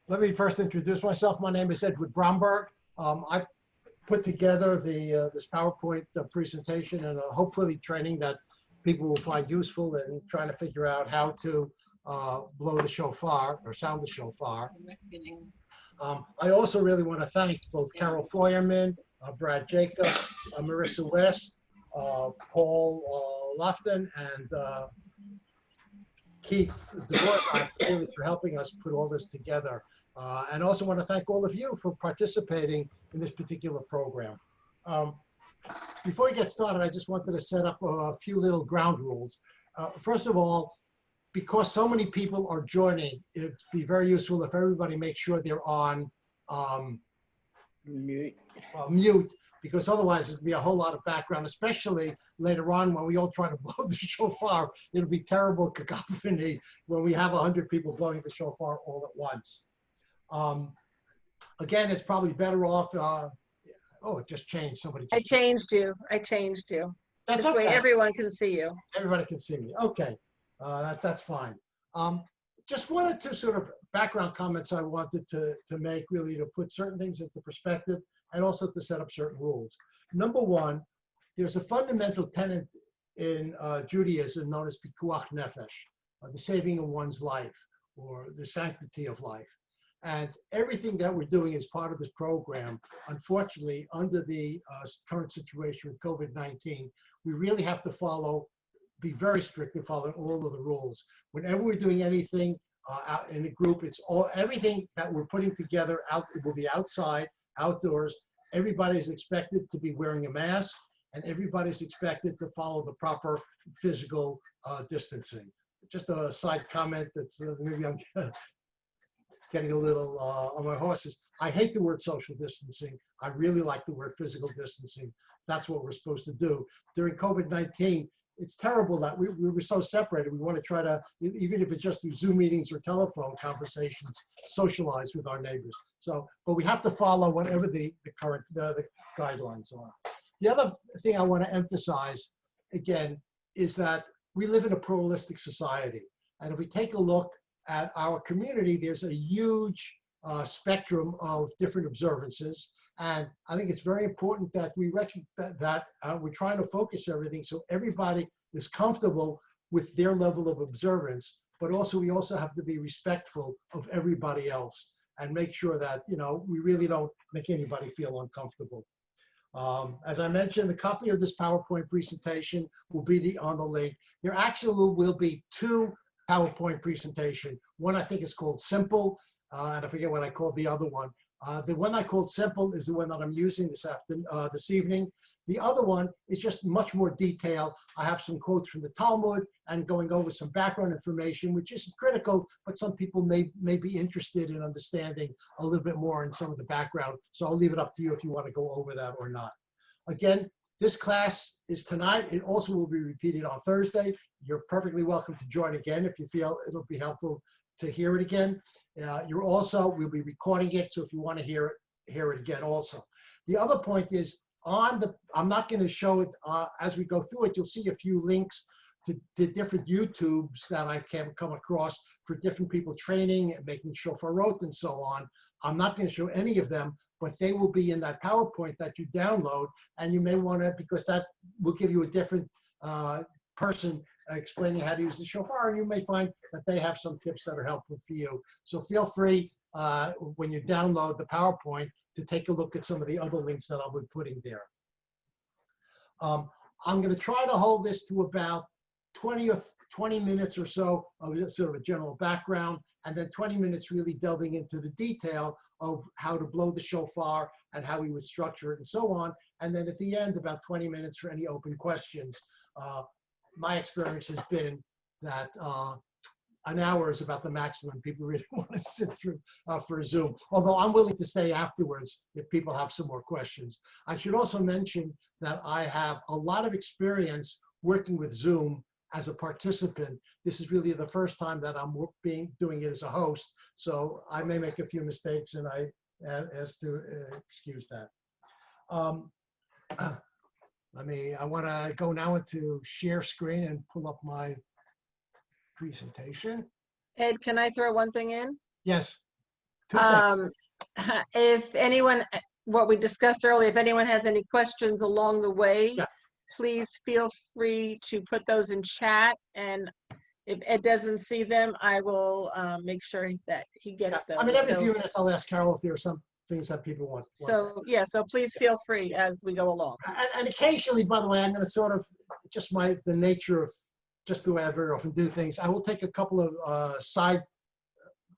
Let me first introduce myself. My name is Edward Bromberg. I put together this PowerPoint presentation and hopefully training that people will find useful in trying to figure out how to blow the shofar or sound the shofar. I also really want to thank both Carol Feuerman, Brad Jacobs, Marissa West, Paul Lofton, and Keith DeWort really for helping us put all this together. And also want to thank all of you for participating in this particular program. Before we get started, I just wanted to set up a few little ground rules. First of all, because so many people are joining, it'd be very useful if everybody makes sure they're on mute, because otherwise it'd be a whole lot of background, especially later on when we all try to blow the shofar. It'll be terrible cacophony when we have 100 people blowing the shofar all at once. Again, it's probably better off, oh, it just changed. Somebody just I changed you. That's this okay. way everyone can see you. Everybody can see me. Okay, that's fine. Just wanted to sort of background comments I wanted to make, really to put certain things into perspective and also to set up certain rules. Number one, there's a fundamental tenet in Judaism known as pikuach nefesh, the saving of one's life or the sanctity of life. And everything that we're doing as part of this program, unfortunately, under the current situation with COVID-19, we really have to be very strict in following all of the rules. Whenever we're doing anything out in a group, everything that we're putting together it will be outside, outdoors. Everybody's expected to be wearing a mask, and everybody's expected to follow the proper physical distancing. Just a side comment that's maybe I'm getting a little on my horses. I hate the word social distancing. I really like the word physical distancing. That's what we're supposed to do. During COVID-19, it's terrible that we were so separated. We want to try to, even if it's just through Zoom meetings or telephone conversations, socialize with our neighbors. So, but we have to follow whatever the current the guidelines are. The other thing I want to emphasize, again, is that we live in a pluralistic society. And if we take a look at our community, there's a huge spectrum of different observances. And I think it's very important that we recognize that we're trying to focus everything so everybody is comfortable with their level of observance, but also we also have to be respectful of everybody else and make sure that, you know, we really don't make anybody feel uncomfortable. As I mentioned, the copy of this PowerPoint presentation will be on the link. There actually will be two PowerPoint presentation. One I think is called Simple, and I forget what I called the other one. The one I called Simple is the one that I'm using this evening. The other one is just much more detail. I have some quotes from the Talmud and going over some background information, which isn't critical, but some people may be interested in understanding a little bit more in some of the background. So I'll leave it up to you if you want to go over that or not. Again, this class is tonight. It also will be repeated on Thursday. You're perfectly welcome to join again if you feel it'll be helpful to hear it again. We'll be recording it, so if you want to hear it again also. The other point is, I'm not going to show it as we go through it. You'll see a few links to different YouTubes that I've come across for different people training and making shofarot and so on. I'm not going to show any of them, but they will be in that PowerPoint that you download, and you may want to, because that will give you a different person explaining how to use the shofar, and you may find that they have some tips that are helpful for you. So feel free when you download the PowerPoint to take a look at some of the other links that I'll be putting there. I'm going to try to hold this to about 20 minutes or so of sort of a general background, and then 20 minutes really delving into the detail of how to blow the shofar and how we would structure it and so on. And then at the end, about 20 minutes for any open questions. My experience has been that an hour is about the maximum people really want to sit through for a Zoom, although I'm willing to stay afterwards if people have some more questions. I should also mention that I have a lot of experience working with Zoom as a participant. This is really the first time that I'm doing it as a host, so I may make a few mistakes, and I ask to excuse that. I want to go now into share screen and pull up my presentation. Ed, can I throw one thing in? Yes. Two things. If anyone, what we discussed earlier, if anyone has any questions along the way, Yeah. please feel free to put those in chat. And if Ed doesn't see them, I will make sure that he Yeah. gets those. I mean, every So, few minutes I'll ask Carol if there are some things that people want. yeah, so please feel free as we go along. And occasionally, by the way, I'm going to sort of, just the nature of just the way I very often do things, I will take a couple of side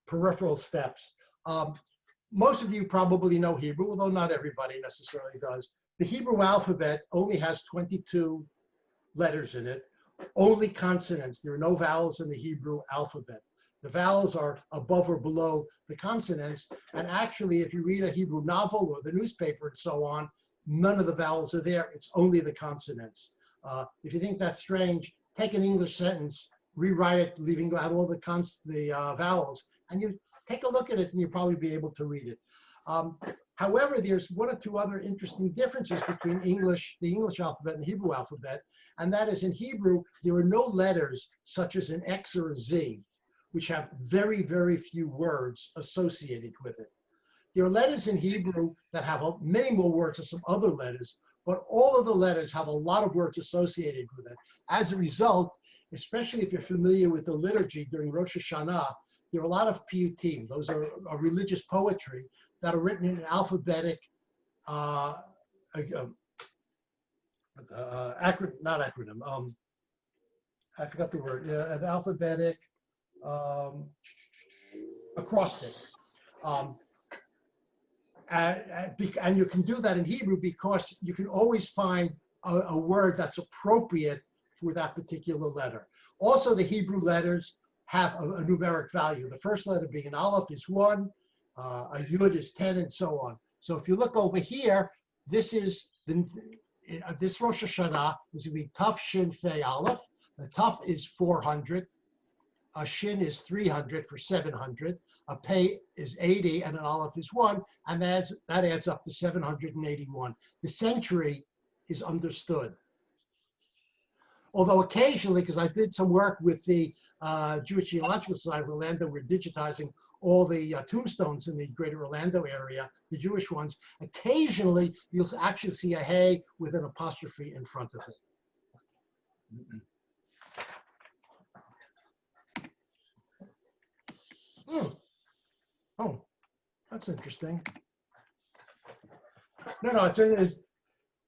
peripheral steps. Most of you probably know Hebrew, although not everybody necessarily does. The Hebrew alphabet only has 22 letters in it, only consonants. There are no vowels in the Hebrew alphabet. The vowels are above or below the consonants. And actually, if you read a Hebrew novel or the newspaper and so on, none of the vowels are there. It's only the consonants. If you think that's strange, take an English sentence, rewrite it, leaving out all the vowels, and you take a look at it and you'll probably be able to read it. However, there's one or two other interesting differences between the English alphabet and the Hebrew alphabet. And that is, in Hebrew, there are no letters such as an X or a Z, which have very, very few words associated with it. There are letters in Hebrew that have many more words than some other letters, but all of the letters have a lot of words associated with it. As a result, especially if you're familiar with the liturgy during Rosh Hashanah, there are a lot of piyutim. Those are religious poetry that are written in an alphabetic, not acronym, I forgot the word, an alphabetic acrostic. And you can do that in Hebrew because you can always find a word that's appropriate for that particular letter. Also, the Hebrew letters have a numeric value. The first letter being an aleph is 1, a yud is 10, and so on. So if you look over here, this is this Rosh Hashanah is going to be Taf Shin Fei Aleph. The Taf is 400, a Shin is 300 for 700, a Pei is 80, and an Aleph is 1, and that adds up to 781. The century is understood. Although occasionally, because I did some work with the Jewish Geological Society of Orlando, we're digitizing all the tombstones in the greater Orlando area, the Jewish ones. Occasionally, you'll actually see a hey with an apostrophe in front of it. Oh, that's interesting. No, it's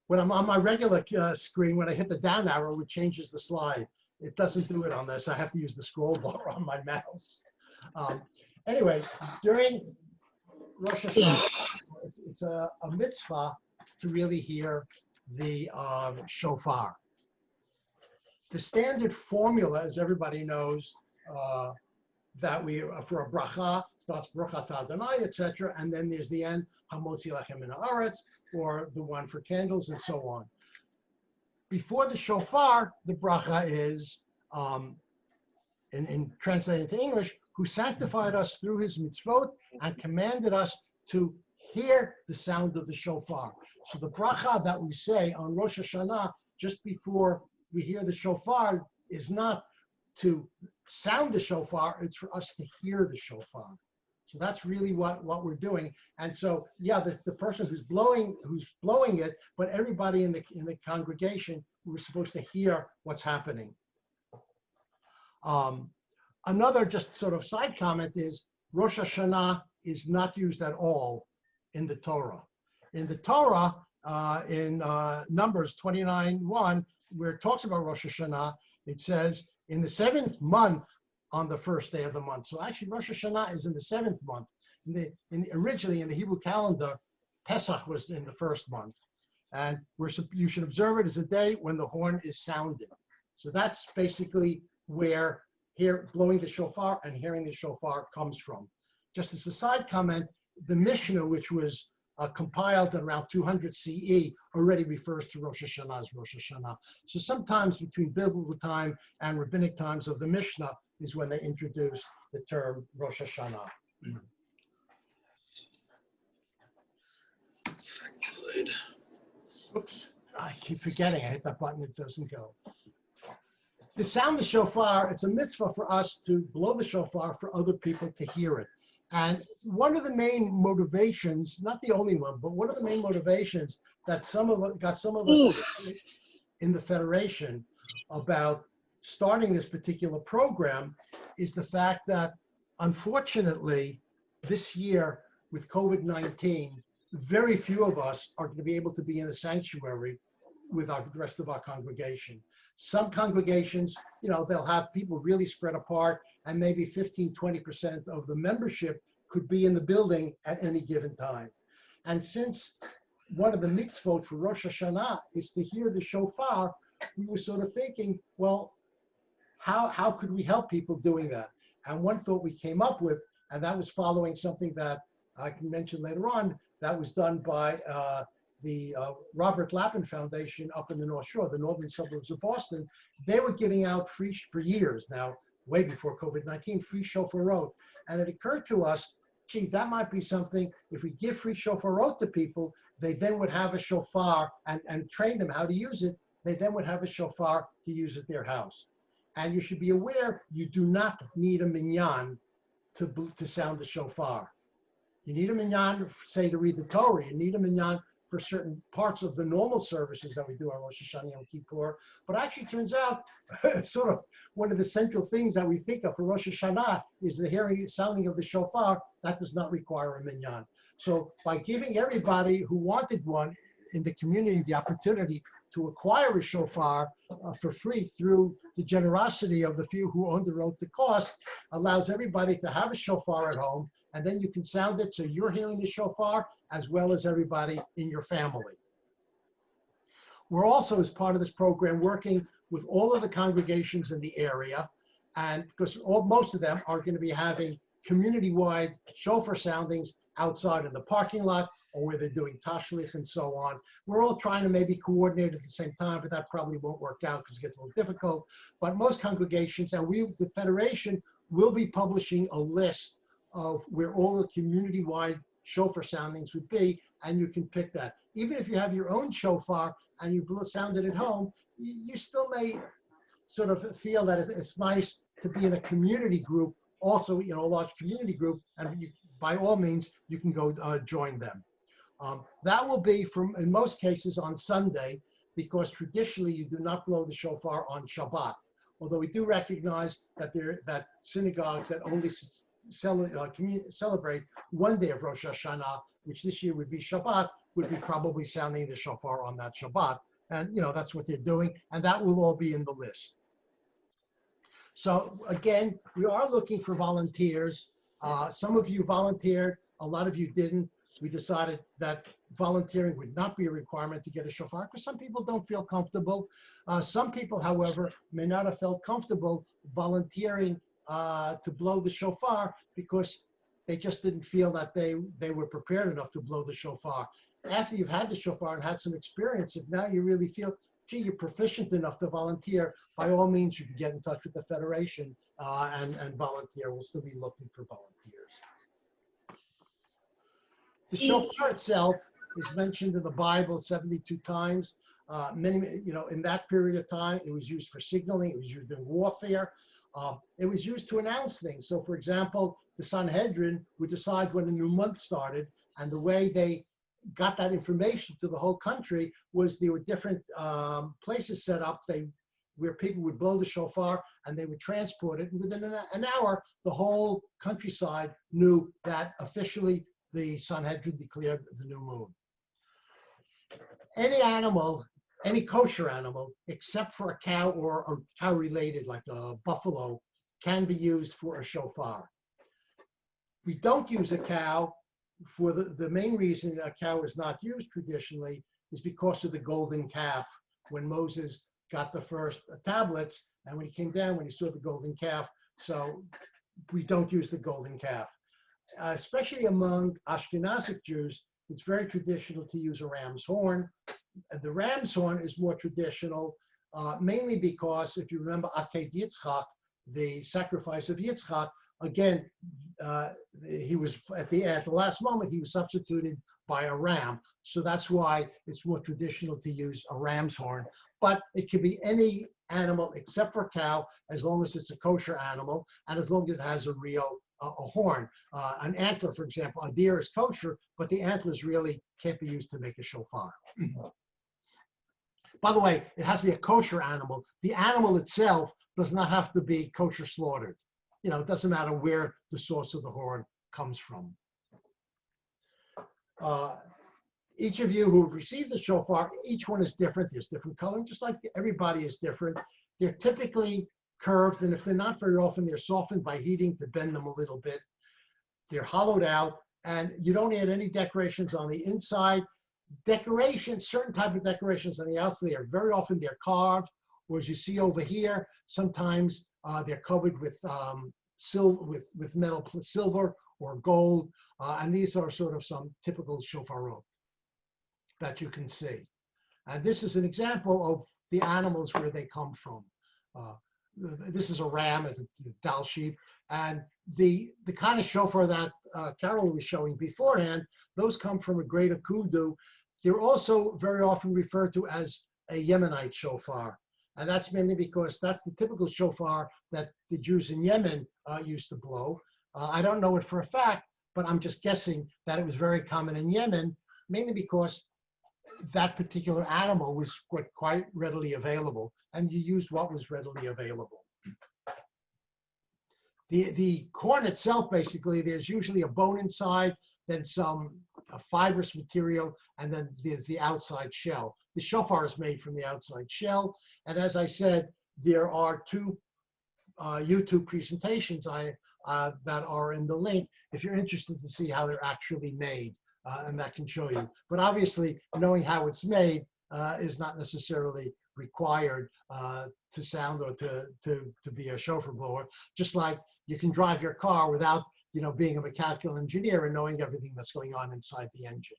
when I'm on my regular screen, when I hit the down arrow, it changes the slide. It doesn't do it on this. I have to use the scroll bar on my mouse. Anyway, during Rosh Hashanah, it's a mitzvah to really hear the shofar. The standard formula, as everybody knows, that we, for a bracha, starts bracha Adonai, etc., and then there's the end, Hamotzi Lachem Min Haaretz, or the one for candles, and so on. Before the shofar, the bracha is, in translating to English, who sanctified us through his mitzvot and commanded us to hear the sound of the shofar. So the bracha that we say on Rosh Hashanah, just before we hear the shofar, is not to sound the shofar, it's for us to hear the shofar. So that's really what we're doing. And so, yeah, the person who's blowing it, but everybody in the congregation, we're supposed to hear what's happening. Another just sort of side comment is Rosh Hashanah is not used at all in the Torah. In the Torah, in Numbers 29:1, where it talks about Rosh Hashanah, it says, in the 7th month on the first day of the month. So actually Rosh Hashanah is in the 7th month. Originally in the Hebrew calendar, Pesach was in the 1st month. And you should observe it as a day when the horn is sounded. So that's basically where blowing the shofar and hearing the shofar comes from. Just as a side comment, the Mishnah, which was compiled at around 200 CE, already refers to Rosh Hashanah as Rosh Hashanah. So sometimes between biblical time and rabbinic times of the Mishnah is when they introduce the term Rosh Hashanah. Good. Oops, I keep forgetting. I hit that button, it doesn't go. To sound the shofar, it's a mitzvah for us to blow the shofar for other people to hear it. And one of the main motivations, not the only one, but one of the main motivations that got some of us in the Federation about starting this particular program is the fact that, unfortunately, this year with COVID-19, very few of us are going to be able to be in the sanctuary with the rest of our congregation. Some congregations, they'll have people really spread apart, and maybe 15, 20% of the membership could be in the building at any given time. And since one of the mitzvot for Rosh Hashanah is to hear the shofar, we were sort of thinking, well, how could we help people doing that? And one thought we came up with, and that was following something that I can mention later on, that was done by the Robert Lappin Foundation up in the North Shore, the northern suburbs of Boston. They were giving out free, for years now, way before COVID-19, free shofarot. And it occurred to us, gee, that might be something, if we give free shofarot to people, they then would have a shofar and train them how to use it. They then would have a shofar to use at their house. And you should be aware, you do not need a minyan to sound the shofar. You need a minyan, say, to read the Torah. You need a minyan for certain parts of the normal services that we do on Rosh Hashanah and Kippur. But actually, it turns out, sort of one of the central things that we think of for Rosh Hashanah is the sounding of the shofar. That does not require a minyan. So by giving everybody who wanted one in the community the opportunity to acquire a shofar for free through the generosity of the few who underwrote the cost, allows everybody to have a shofar at home, and then you can sound it so you're hearing the shofar as well as everybody in your family. We're also, as part of this program, working with all of the congregations in the area, and because most of them are going to be having community-wide shofar soundings outside in the parking lot, or where they're doing tashlich and so on. We're all trying to maybe coordinate at the same time, but that probably won't work out because it gets a little difficult. But most congregations, and we, the Federation, will be publishing a list of where all the community-wide shofar soundings would be, and you can pick that. Even if you have your own shofar and you sound it at home, you still may sort of feel that it's nice to be in a community group, also, a large community group, and by all means, you can go join them. That will be, in most cases, on Sunday, because traditionally you do not blow the shofar on Shabbat. Although we do recognize that that synagogues that only celebrate one day of Rosh Hashanah, which this year would be Shabbat, would be probably sounding the shofar on that Shabbat. And that's what they're doing, and that will all be in the list. So again, we are looking for volunteers. Some of you volunteered, a lot of you didn't. We decided that volunteering would not be a requirement to get a shofar because some people don't feel comfortable. Some people, however, may not have felt comfortable volunteering to blow the shofar because they just didn't feel that they were prepared enough to blow the shofar. After you've had the shofar and had some experience, if now you really feel, gee, you're proficient enough to volunteer, by all means, you can get in touch with the Federation and volunteer. We'll still be looking for volunteers. The shofar itself is mentioned in the Bible 72 times. In that period of time, it was used for signaling. It was used in warfare. It was used to announce things. So, for example, the Sanhedrin would decide when a new month started, and the way they got that information to the whole country was there were different places set up where people would blow the shofar and they would transport it. And within an hour, the whole countryside knew that officially the Sanhedrin declared the new moon. Any animal, any kosher animal, except for a cow or cow related, like a buffalo, can be used for a shofar. We don't use a cow for the main reason a cow is not used traditionally is because of the golden calf. When Moses got the first tablets, and when he came down, when he saw the golden calf, so we don't use the golden calf. Especially among Ashkenazic Jews, it's very traditional to use a ram's horn. The ram's horn is more traditional, mainly because if you remember Aked Yitzchak, the sacrifice of Yitzchak, again, he was at the last moment, he was substituted by a ram. So that's why it's more traditional to use a ram's horn. But it can be any animal except for cow, as long as it's a kosher animal, and as long as it has a real a horn. An antler, for example, a deer is kosher, but the antlers really can't be used to make a shofar. By the way, it has to be a kosher animal. The animal itself does not have to be kosher slaughtered. You know, it doesn't matter where the source of the horn comes from. Each of you who have received the shofar, each one is different. There's different coloring, just like everybody is different. They're typically curved, and if they're not very often, they're softened by heating to bend them a little bit. They're hollowed out, and you don't add any decorations on the inside. Decorations, certain type of decorations on the outside, are very often they're carved, or as you see over here, sometimes they're covered with metal silver or gold, and these are sort of some typical shofarot that you can see. And this is an example of the animals where they come from. This is a ram, a dal sheep, and the kind of shofar that Carol was showing beforehand, those come from a greater kudu. They're also very often referred to as a Yemenite shofar. And that's mainly because that's the typical shofar that the Jews in Yemen used to blow. I don't know it for a fact, but I'm just guessing that it was very common in Yemen, mainly because that particular animal was quite readily available, and you used what was readily available. The corn itself, basically, there's usually a bone inside, then some fibrous material, and then there's the outside shell. The shofar is made from the outside shell, and as I said, there are two YouTube presentations that are in the link if you're interested to see how they're actually made. And that can show you. But obviously, knowing how it's made is not necessarily required to sound or to be a shofar blower. Just like you can drive your car without, being a mechanical engineer and knowing everything that's going on inside the engine.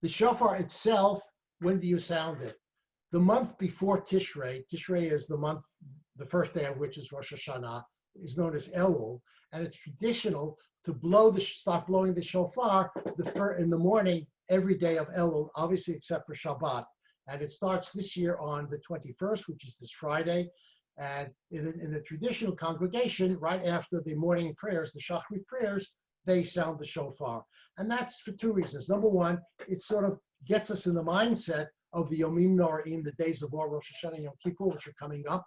The shofar itself, when do you sound it? The month before Tishrei, Tishrei is the month, the first day of which is Rosh Hashanah, is known as Elul, and it's traditional to start blowing the shofar in the morning every day of Elul, obviously except for Shabbat. And it starts this year on the 21st, which is this Friday. And in the traditional congregation, right after the morning prayers, the Shachrit prayers, they sound the shofar. And that's for two reasons. Number one, it sort of gets us in the mindset of the Yomim Noraim, the days of Rosh Hashanah and Yom Kippur, which are coming up.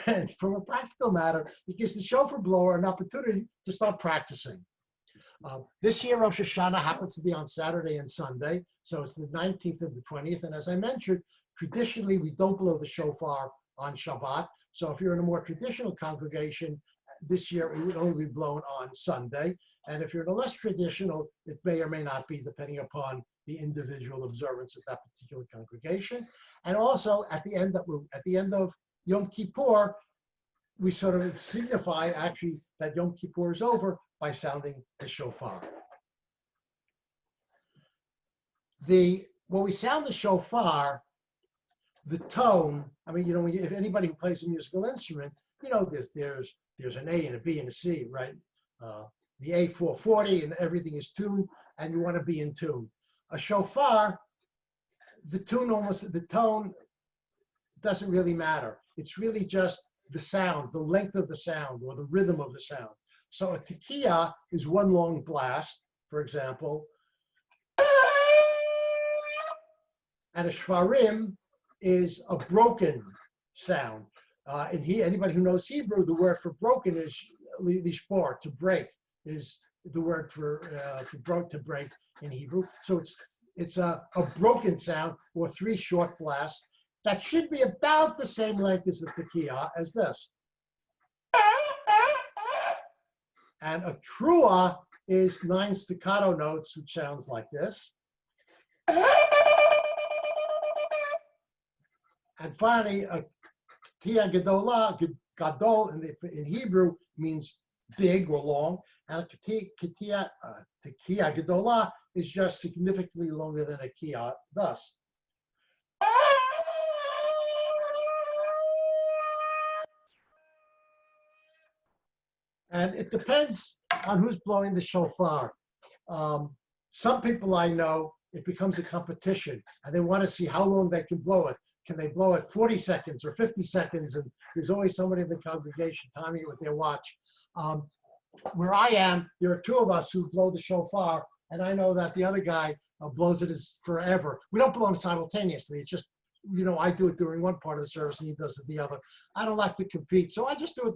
And from a practical matter, it gives the shofar blower an opportunity to start practicing. This year, Rosh Hashanah happens to be on Saturday and Sunday, so it's the 19th and the 20th. And as I mentioned, traditionally, we don't blow the shofar on Shabbat. So if you're in a more traditional congregation, this year it would only be blown on Sunday. And if you're in a less traditional, it may or may not be, depending upon the individual observance of that particular congregation. And also, at the end of Yom Kippur, we sort of signify actually that Yom Kippur is over by sounding the shofar. When we sound the shofar, the tone, I mean, if anybody who plays a musical instrument, there's an A and a B and a C, right? The A 440 and everything is tuned, and you want to be in tune. A shofar, the tone doesn't really matter. It's really just the sound, the length of the sound, or the rhythm of the sound. So a tekiah is one long blast, for example. And a shvarim is a broken sound. Anybody who knows Hebrew, the word for broken is lishbor, to break, is the word for to break in Hebrew. So it's a broken sound, or three short blasts that should be about the same length as the tekiah as this. And a trua is 9 staccato notes, which sounds like this. And finally, a tekiah gedolah, gadol in Hebrew means big or long, and a tekiah gedolah is just significantly longer than a kiyah, thus. And it depends on who's blowing the shofar. Some people I know, it becomes a competition, and they want to see how long they can blow it. Can they blow it 40 seconds or 50 seconds? And there's always somebody in the congregation timing it with their watch. where I am, there are two of us who blow the shofar, and I know that the other guy blows it as forever. We don't blow them simultaneously. It's just, I do it during one part of the service and he does it the other. I don't like to compete, so I just do it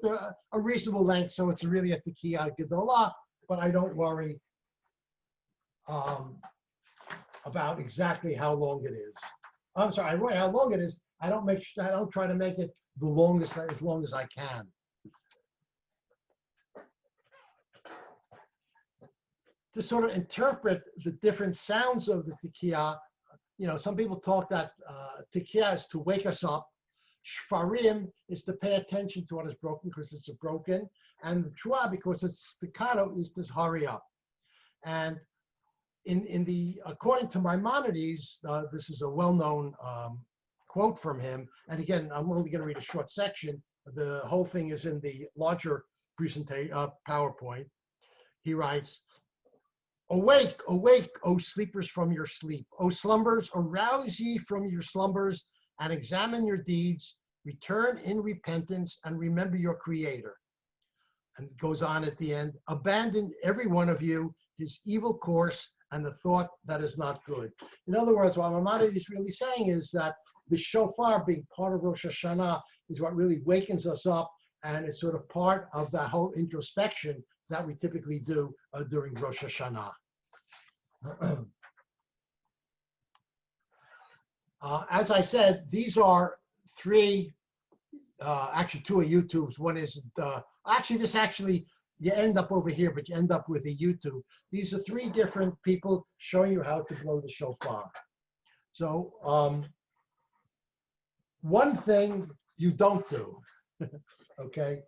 a reasonable length, so it's really at the Tekiah Gedolah, but I don't worry about exactly how long it is. I'm sorry, I worry how long it is. I don't try to make it the longest, as long as I can. To sort of interpret the different sounds of the Tekiah, some people talk that Tekiah is to wake us up. Shfarim is to pay attention to what is broken because it's broken. And the Truah, because it's staccato, is to hurry up. And according to Maimonides, this is a well-known quote from him. And again, I'm only going to read a short section. The whole thing is in the larger presentation, PowerPoint. He writes, "Awake, awake, O sleepers from your sleep. O slumbers, arouse ye from your slumbers and examine your deeds. Return in repentance and remember your Creator." And it goes on at the end, "Abandon every one of you his evil course and the thought that is not good." In other words, what Maimonides is really saying is that the shofar being part of Rosh Hashanah is what really wakens us up, and it's sort of part of that whole introspection that we typically do during Rosh Hashanah. As I said, these are three, actually two are YouTubes. One is, you end up over here, but you end up with a YouTube. These are three different people showing you how to blow the shofar. So one thing you don't do, okay?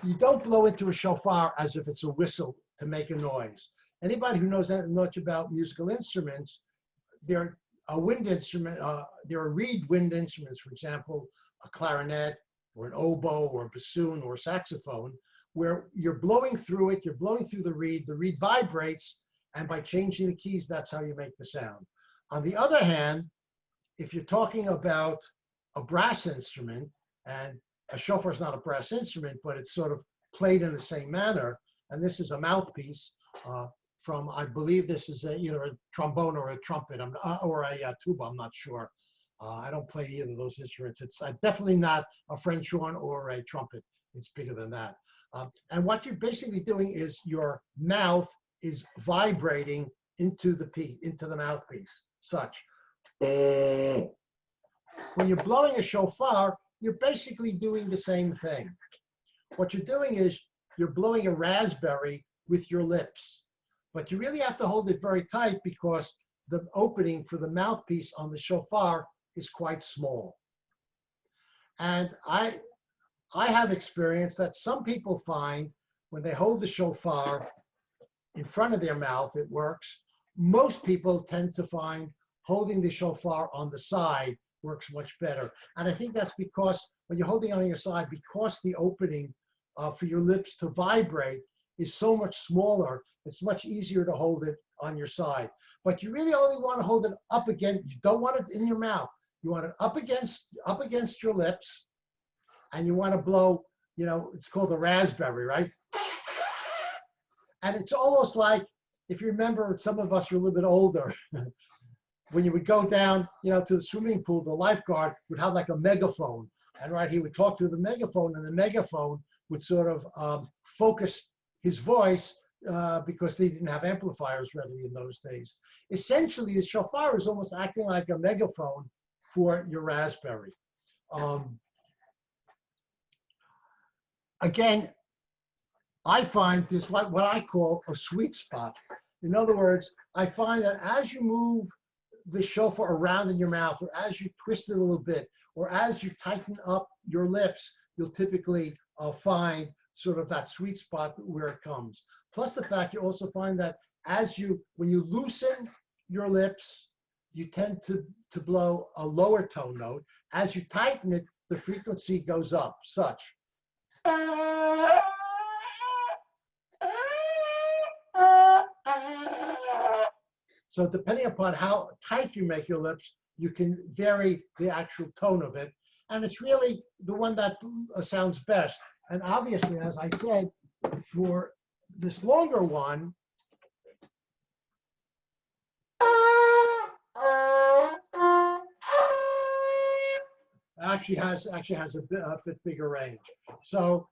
You don't blow into a shofar as if it's a whistle to make a noise. Anybody who knows much about musical instruments, there are reed wind instruments, for example, a clarinet or an oboe or a bassoon or a saxophone, where you're blowing through it, you're blowing through the reed vibrates, and by changing the keys, that's how you make the sound. On the other hand, if you're talking about a brass instrument, and a shofar is not a brass instrument, but it's sort of played in the same manner, and this is a mouthpiece from, I believe this is either a trombone or a trumpet, or a tuba, I'm not sure. I don't play either of those instruments. It's definitely not a French horn or a trumpet. It's bigger than that. And what you're basically doing is your mouth is vibrating into the mouthpiece, such. When you're blowing a shofar, you're basically doing the same thing. What you're doing is you're blowing a raspberry with your lips, but you really have to hold it very tight because the opening for the mouthpiece on the shofar is quite small. And I have experienced that some people find when they hold the shofar in front of their mouth, it works. Most people tend to find holding the shofar on the side works much better. And I think that's because when you're holding it on your side, because the opening for your lips to vibrate is so much smaller, it's much easier to hold it on your side. But you really only want to hold it up against, you don't want it in your mouth. You want it up against your lips, and you want to blow, it's called a raspberry, right? And it's almost like, if you remember, some of us are a little bit older, when you would go down, to the swimming pool, the lifeguard would have like a megaphone, and right, he would talk through the megaphone, and the megaphone would sort of focus his voice because they didn't have amplifiers ready in those days. Essentially, the shofar is almost acting like a megaphone for your raspberry. Again, I find this what I call a sweet spot. In other words, I find that as you move the shofar around in your mouth, or as you twist it a little bit, or as you tighten up your lips, you'll typically find sort of that sweet spot where it comes. Plus the fact you also find that when you loosen your lips, you tend to blow a lower tone note. As you tighten it, the frequency goes up, such. So depending upon how tight you make your lips, you can vary the actual tone of it. And it's really the one that sounds best And obviously, as I said, for this longer one, actually has a bit bigger range. So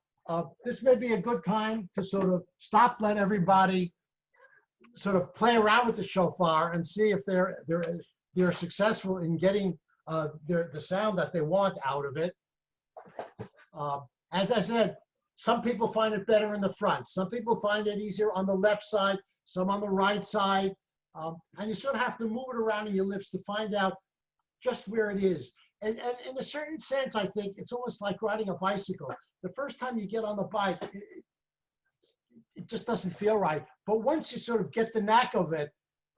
this may be a good time to sort of stop, let everybody sort of play around with the shofar and see if they're successful in getting the sound that they want out of it. As I said, some people find it better in the front. Some people find it easier on the left side, some on the right side. And you sort of have to move it around in your lips to find out just where it is. And in a certain sense, I think it's almost like riding a bicycle. The first time you get on the bike, it just doesn't feel right. But once you sort of get the knack of it,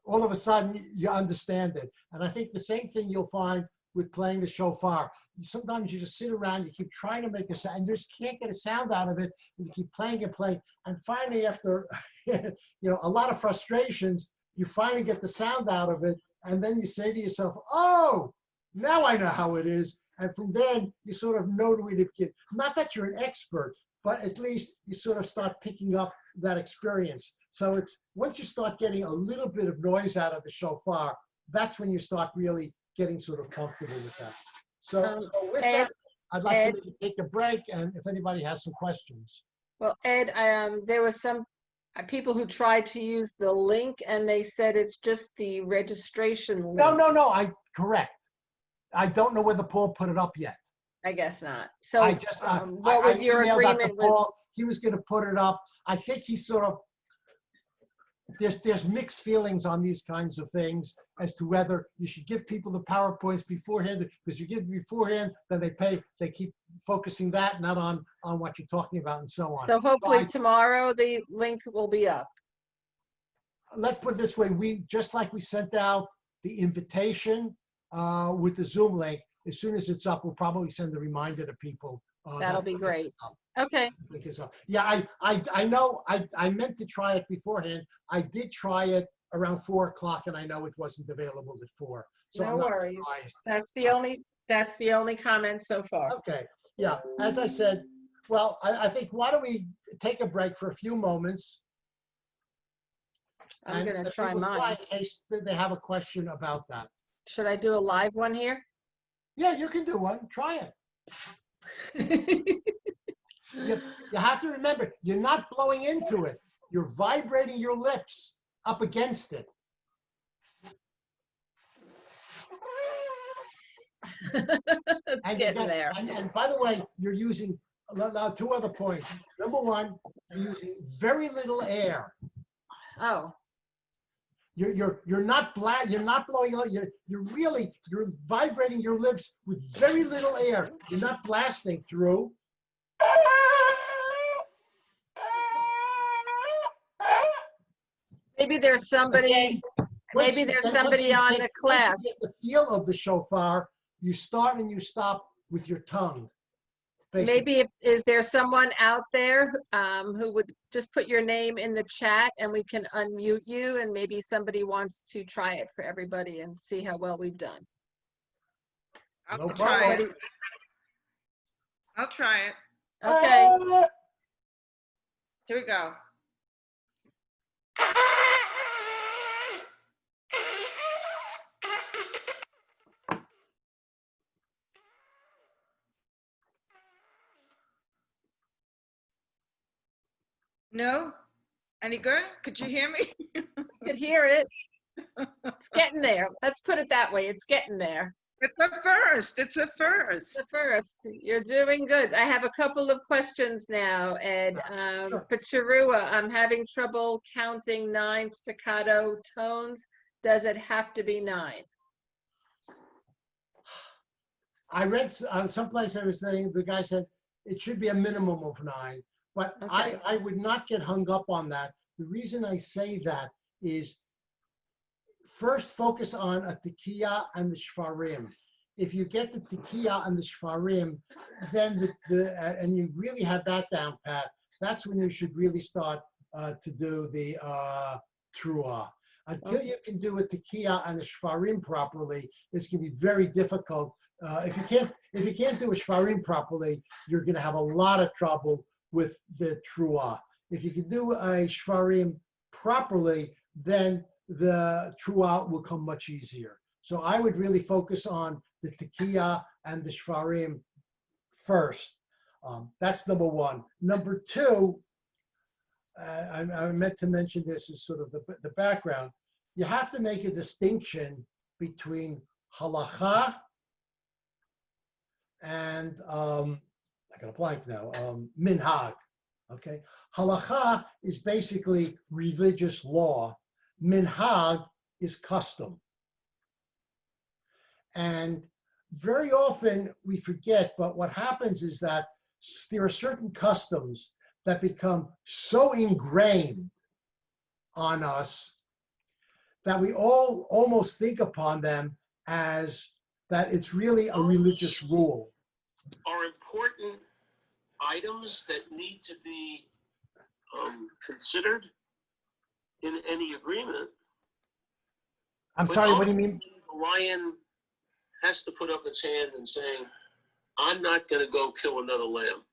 all of a sudden you understand it. And I think the same thing you'll find with playing the shofar. Sometimes you just sit around, you keep trying to make a sound, and you just can't get a sound out of it. And you keep playing and playing. And finally, after a lot of frustrations, you finally get the sound out of it. And then you say to yourself, oh, now I know how it is. And from then, you sort of know where to begin. Not that you're an expert, but at least you sort of start picking up that experience. So it's once you start getting a little bit of noise out of the shofar, that's when you start really getting sort of comfortable with that. So with that, I'd like to take a break, and if anybody has some questions. Well, Ed, there was some people who tried to use the link, and they said it's just the registration link. No, correct. I don't know whether Paul put it up yet. I guess not. So what was your emailed agreement with Paul. He was going to put it up. I think he sort of, there's mixed feelings on these kinds of things as to whether you should give people the PowerPoints beforehand, because you give them beforehand, then they keep focusing that, not on what you're talking about and so on. So hopefully tomorrow the link will be up. Let's put it this way. Just like we sent out the invitation with the Zoom link, as soon as it's up, we'll probably send a reminder to people. That'll be great. Okay. Yeah, I know I meant to try it beforehand. I did try it around 4 o'clock, and I know it wasn't available at 4. So no worries. That's the only comment so far. Okay. Yeah. As I said, well, I think why don't we take a break for a few moments? I'm going to try mine. In case they have a question about that. Should I do a live one here? Yeah, you can do one. Try it. You have to remember, you're not blowing into it. You're vibrating your lips up against it. It's getting there. And by the way, you're using 2 other points. Number 1, you're using very little air. Oh. You're not blowing out. You're vibrating your lips with very little air. You're not blasting through. Maybe there's somebody. Maybe there's somebody on the class. Once you get the feel of the shofar, you start and you stop with your tongue. Basically. Maybe is there someone out there who would just put your name in the chat and we can unmute you, and maybe somebody wants to try it for everybody and see how well we've done. I'll try it. I'll try it. Okay. Here we go. No? Any good? Could you hear me? I could hear it. It's getting there. Let's put it that way. It's getting there. It's a first. It's a first. It's a first. You're doing good. I have a couple of questions now, Ed. For Charua, I'm having trouble counting 9 staccato tones. Does it have to be 9? I read someplace I was saying, the guy said it should be a minimum of 9. But okay. I would not get hung up on that. The reason I say that is first focus on a tekiah and the shfarim. If you get the tekiah and the shfarim, then and you really have that down pat, that's when you should really start to do the truah. Until you can do a tekiah and a shfarim properly, it's going to be very difficult if you can't do a shvarim properly, you're going to have a lot of trouble with the truah. If you can do a shvarim properly, then the truah will come much easier. So I would really focus on the tekiah and the shvarim first. That's number one. Number two, I meant to mention this as sort of the background. You have to make a distinction between halacha and I got a blank now. Minhag. Okay, halacha is basically religious law. Minhag is custom. And very often we forget, but what happens is that there are certain customs that become so ingrained on us that we all almost think upon them as that it's really a religious rule. Are important items that need to be considered in any agreement. I'm sorry, what do you mean? The lion has to put up its hand and saying, I'm not going to go kill another lamb.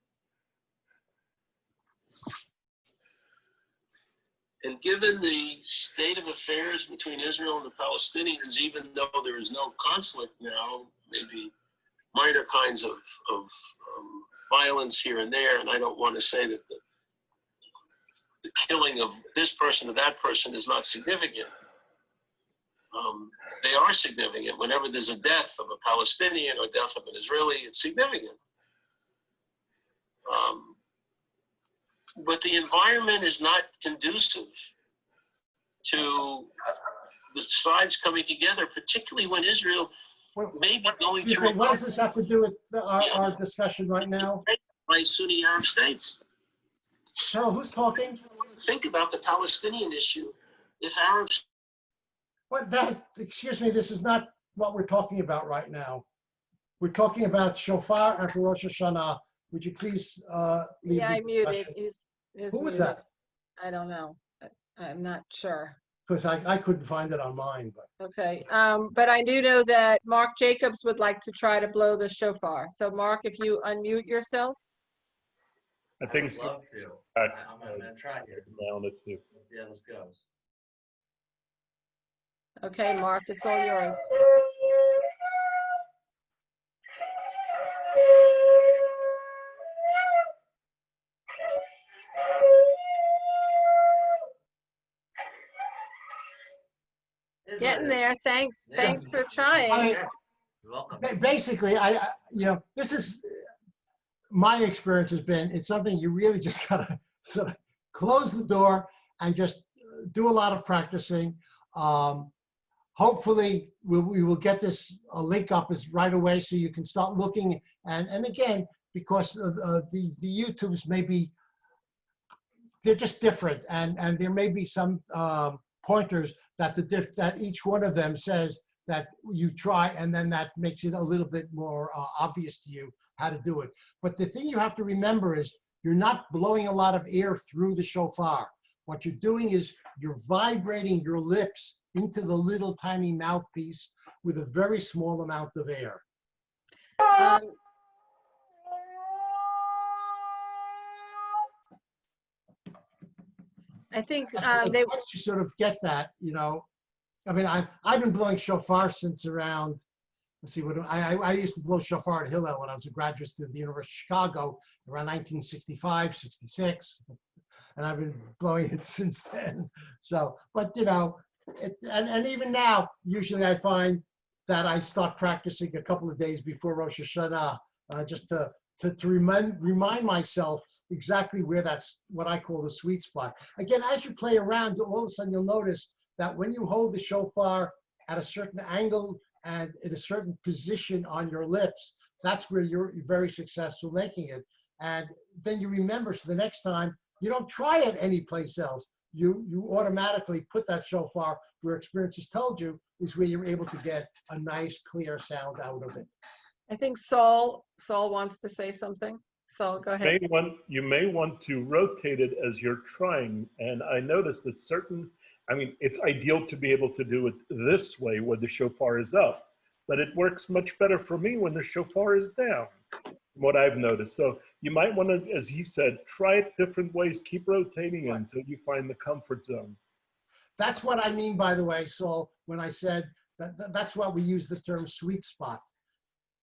And given the state of affairs between Israel and the Palestinians, even though there is no conflict now, maybe minor kinds of violence here and there, and I don't want to say that the killing of this person or that person is not significant. They are significant. Whenever there's a death of a Palestinian or death of an Israeli, it's significant. But the environment is not conducive to the sides coming together, particularly when Israel may be going through. What does this have to do with our discussion right now? By Sunni Arab states. So who's talking? Think about the Palestinian issue. If Arabs. Excuse me, this is not what we're talking about right now. We're talking about Shofar after Rosh Hashanah. Would you please leave Yeah, the I muted. discussion? He's Who was muted. that? I don't know. I'm not sure. Because I couldn't find it on mine. But Okay, but I do know that Mark Jacobs would like to try to blow the shofar. So Mark, if you unmute yourself. I think I'd so. love to. I'm gonna try here. Now let's see. Let's see how this goes. Okay, Mark, it's all yours. Getting there. Thanks for trying. Yes. You're welcome. basically, this is my experience has been, it's something you really just gotta sort of close the door and just do a lot of practicing. Hopefully we will get this link up as right away so you can start looking. And again, because the YouTubes maybe, they're just different. And there may be some pointers that each one of them says that you try, and then that makes it a little bit more obvious to you how to do it. But the thing you have to remember is you're not blowing a lot of air through the shofar. What you're doing is you're vibrating your lips into the little tiny mouthpiece with a very small amount of air. I think Once you sort of get that, I mean, I've been blowing shofar since around, let's see, I used to blow shofar at Hillel when I was a graduate student at the University of Chicago around 1965, 66. And I've been blowing it since then. So, but and even now, usually I find that I start practicing a couple of days before Rosh Hashanah, just to remind myself exactly where that's what I call the sweet spot. Again, as you play around, all of a sudden you'll notice that when you hold the shofar at a certain angle and in a certain position on your lips, that's where you're very successful making it. And then you remember, so the next time, you don't try it anyplace else. You automatically put that shofar where experience has told you is where you're able to get a nice, clear sound out of it. I think Saul wants to say something. Saul, go ahead. You may want to rotate it as you're trying. And I noticed that it's ideal to be able to do it this way where the shofar is up. but it works much better for me when the shofar is down, from what I've noticed. So you might want to, as he said, try it different ways, keep rotating it until you find the comfort zone. That's what I mean, by the way, Saul, when I said that's why we use the term sweet spot.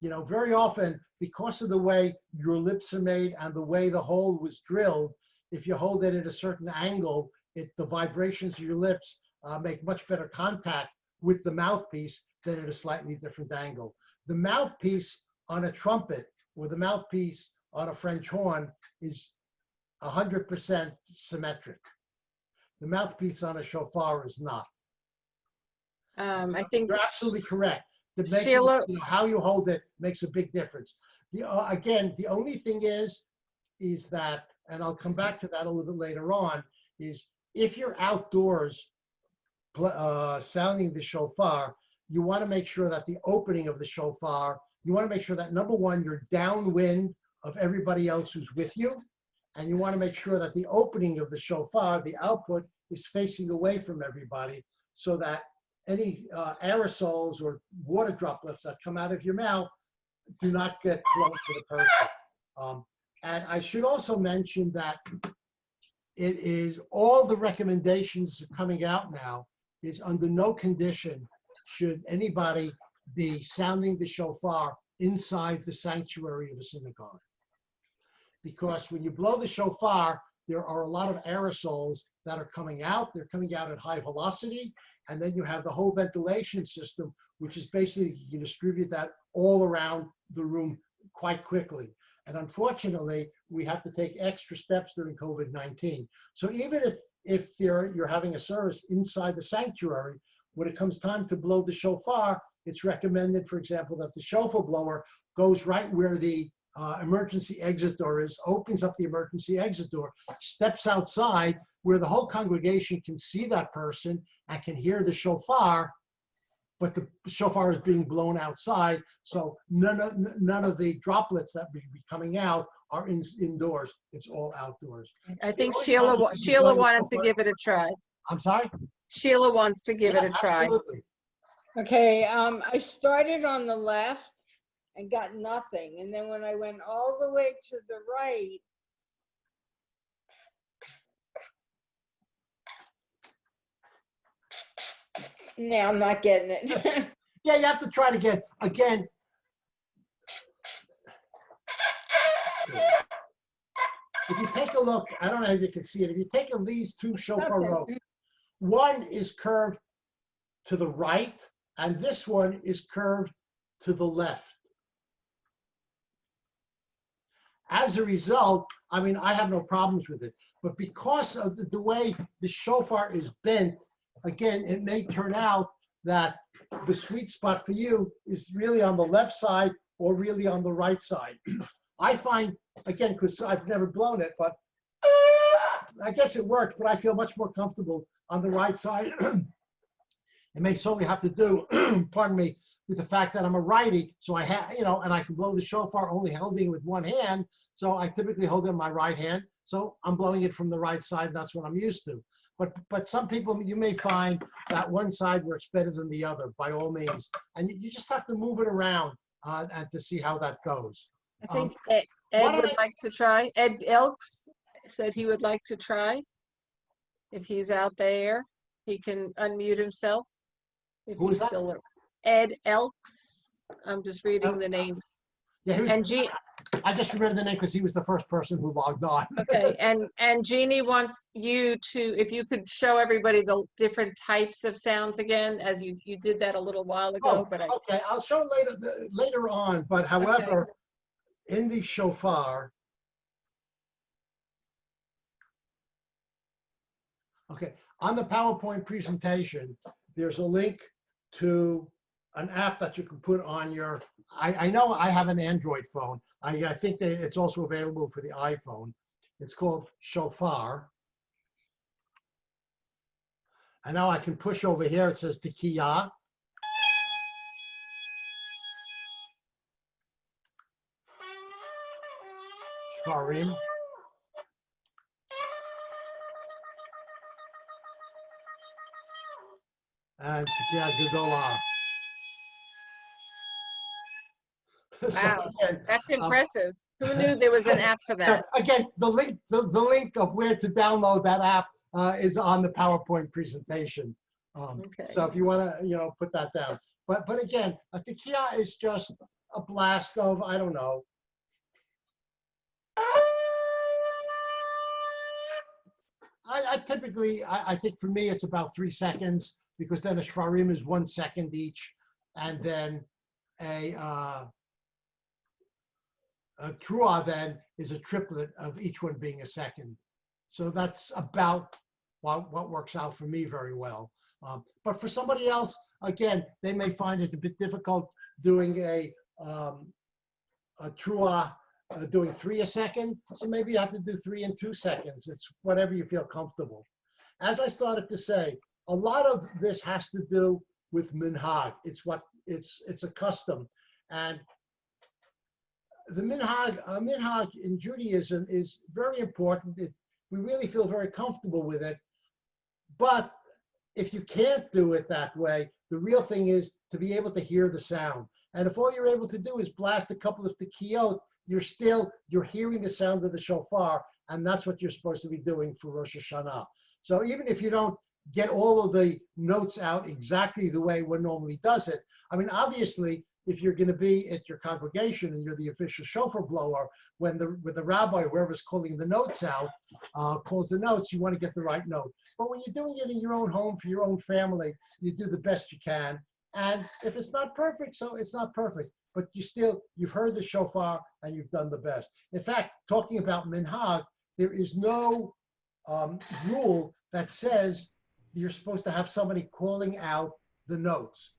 You know, very often, because of the way your lips are made and the way the hole was drilled, if you hold it at a certain angle, the vibrations of your lips make much better contact with the mouthpiece than at a slightly different angle. The mouthpiece on a trumpet or the mouthpiece on a French horn is 100% symmetric. The mouthpiece on a shofar is not. I think You're absolutely correct. Sheila, How you hold it makes a big difference. Again, the only thing is that, and I'll come back to that a little bit later on, is if you're outdoors sounding the shofar, you want to make sure that the opening of the shofar, you want to make sure that number one, you're downwind of everybody else who's with you. And you want to make sure that the opening of the shofar, the output, is facing away from everybody so that any aerosols or water droplets that come out of your mouth do not get blown to the person. And I should also mention that it is all the recommendations coming out now is under no condition should anybody be sounding the shofar inside the sanctuary of a synagogue. Because when you blow the shofar, there are a lot of aerosols that are coming out. They're coming out at high velocity. And then you have the whole ventilation system, which is basically you distribute that all around the room quite quickly. And unfortunately, we have to take extra steps during COVID-19. So even if you're having a service inside the sanctuary, when it comes time to blow the shofar, it's recommended, for example, that the shofar blower goes right where the emergency exit door is, opens up the emergency exit door, steps outside where the whole congregation can see that person and can hear the shofar, but the shofar is being blown outside, so none of the droplets that will be coming out are indoors. It's all outdoors. I think Sheila wanted to give it a try. I'm sorry? Sheila wants to give it a try. Absolutely. Okay, I started on the left and got nothing. And then when I went all the way to the right, now I'm not getting it. Yeah, you have to try to get, again, if you take a look, I don't know if you can see it, if you take these two shofar ropes, one is curved to the right, and this one is curved to the left. As a result, I mean, I have no problems with it, but because of the way the shofar is bent, again, it may turn out that the sweet spot for you is really on the left side or really on the right side. I find, again, because I've never blown it, but I guess it works, but I feel much more comfortable on the right side. It may solely have to do, pardon me, with the fact that I'm a righty, so I have, and I can blow the shofar only holding it with one hand. So I typically hold it in my right hand. So I'm blowing it from the right side. And that's what I'm used to. But some people, you may find that one side works better than the other, by all means. And you just have to move it around and to see how that goes. I think Ed would like to try. Ed Elks said he would like to try. If he's out there, he can unmute himself. If Who is he's that? still Ed Elks. I'm just reading the names. Yeah, And I just remember the name because he was the first person who logged on. okay, and Jeannie wants you to, if you could show everybody the different types of sounds again, as you did that a little while ago. But Okay, I'll show later on. But however, in the shofar, okay, on the PowerPoint presentation, there's a link to an app that you can put on your, I know I have an Android phone. I think that it's also available for the iPhone. It's called Shofar. And now I can push over here. It says Tekiah. Shofarim. And Tekiah Gedolah. Wow, again, that's impressive. Who knew there was an app for so that? again, the link of where to download that app is on the PowerPoint presentation. Okay. So if you want to, put that down. But again, a tequila is just a blast of, I don't know. I typically, I think for me, it's about 3 seconds, because then a shvarim is 1 second each. And then a trua then is a triplet of each one being a second. So that's about what works out for me very well. But for somebody else, again, they may find it a bit difficult doing a trua, doing 3 a second. So maybe you have to do 3 in 2 seconds. It's whatever you feel comfortable. As I started to say, a lot of this has to do with minhag. It's a custom. And the minhag in Judaism is very important. We really feel very comfortable with it. But if you can't do it that way, the real thing is to be able to hear the sound. And if all you're able to do is blast a couple of tekiot, you're hearing the sound of the shofar, and that's what you're supposed to be doing for Rosh Hashanah. So even if you don't get all of the notes out exactly the way one normally does it, I mean, obviously, if you're going to be at your congregation and you're the official shofar blower, when the rabbi, whoever's calling the notes out, calls the notes, you want to get the right note. But when you're doing it in your own home for your own family, you do the best you can. And if it's not perfect, so it's not perfect. But you've heard the shofar and you've done the best. In fact, talking about minhag, there is no rule that says you're supposed to have somebody calling out the notes.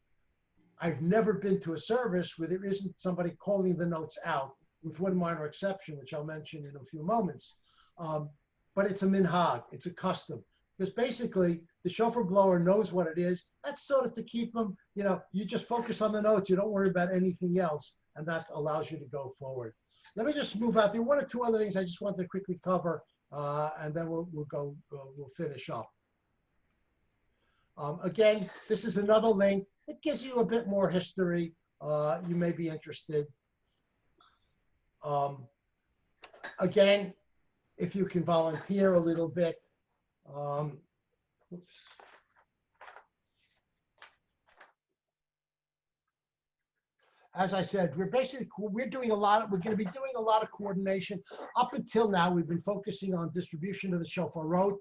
I've never been to a service where there isn't somebody calling the notes out, with one minor exception, which I'll mention in a few moments. But it's a minhag, it's a custom. Because basically, the shofar blower knows what it is. That's sort of to keep them, you just focus on the notes. You don't worry about anything else. And that allows you to go forward. Let me just move out. There are 1 or 2 other things I just wanted to quickly cover, and then we'll finish up. Again, this is another link. It gives you a bit more history. You may be interested. Again, if you can volunteer a little bit. Oops. As I said, we're going to be doing a lot of coordination. Up until now, we've been focusing on distribution of the shofarot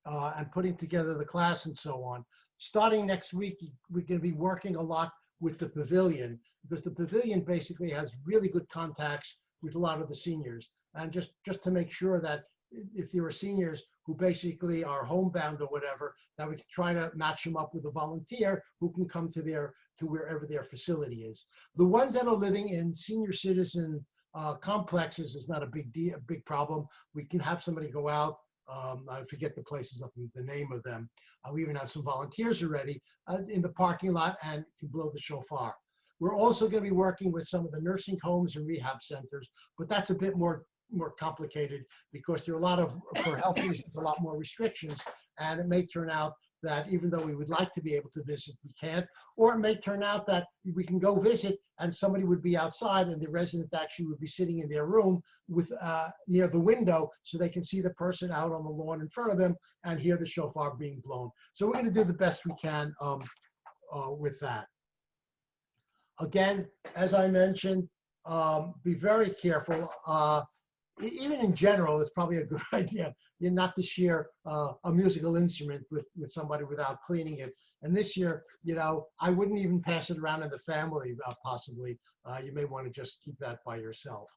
and putting together the class and so on. Starting next week, we're going to be working a lot with the pavilion, because the pavilion basically has really good contacts with a lot of the seniors. And just to make sure that if there are seniors who basically are homebound or whatever, that we can try to match them up with a volunteer who can come to wherever their facility is. The ones that are living in senior citizen complexes is not a big problem. We can have somebody go out. I forget the places up, the name of them. We even have some volunteers already in the parking lot and can blow the shofar. We're also going to be working with some of the nursing homes and rehab centers, but that's a bit more complicated, because there are for health reasons, a lot more restrictions. And it may turn out that even though we would like to be able to visit, we can't. Or it may turn out that we can go visit and somebody would be outside and the resident actually would be sitting in their room with near the window, so they can see the person out on the lawn in front of them and hear the shofar being blown. So we're going to do the best we can with that. Again, as I mentioned, be very careful. Even in general, it's probably a good idea not to share a musical instrument with somebody without cleaning it. And this year, I wouldn't even pass it around in the family, possibly. You may want to just keep that by yourself.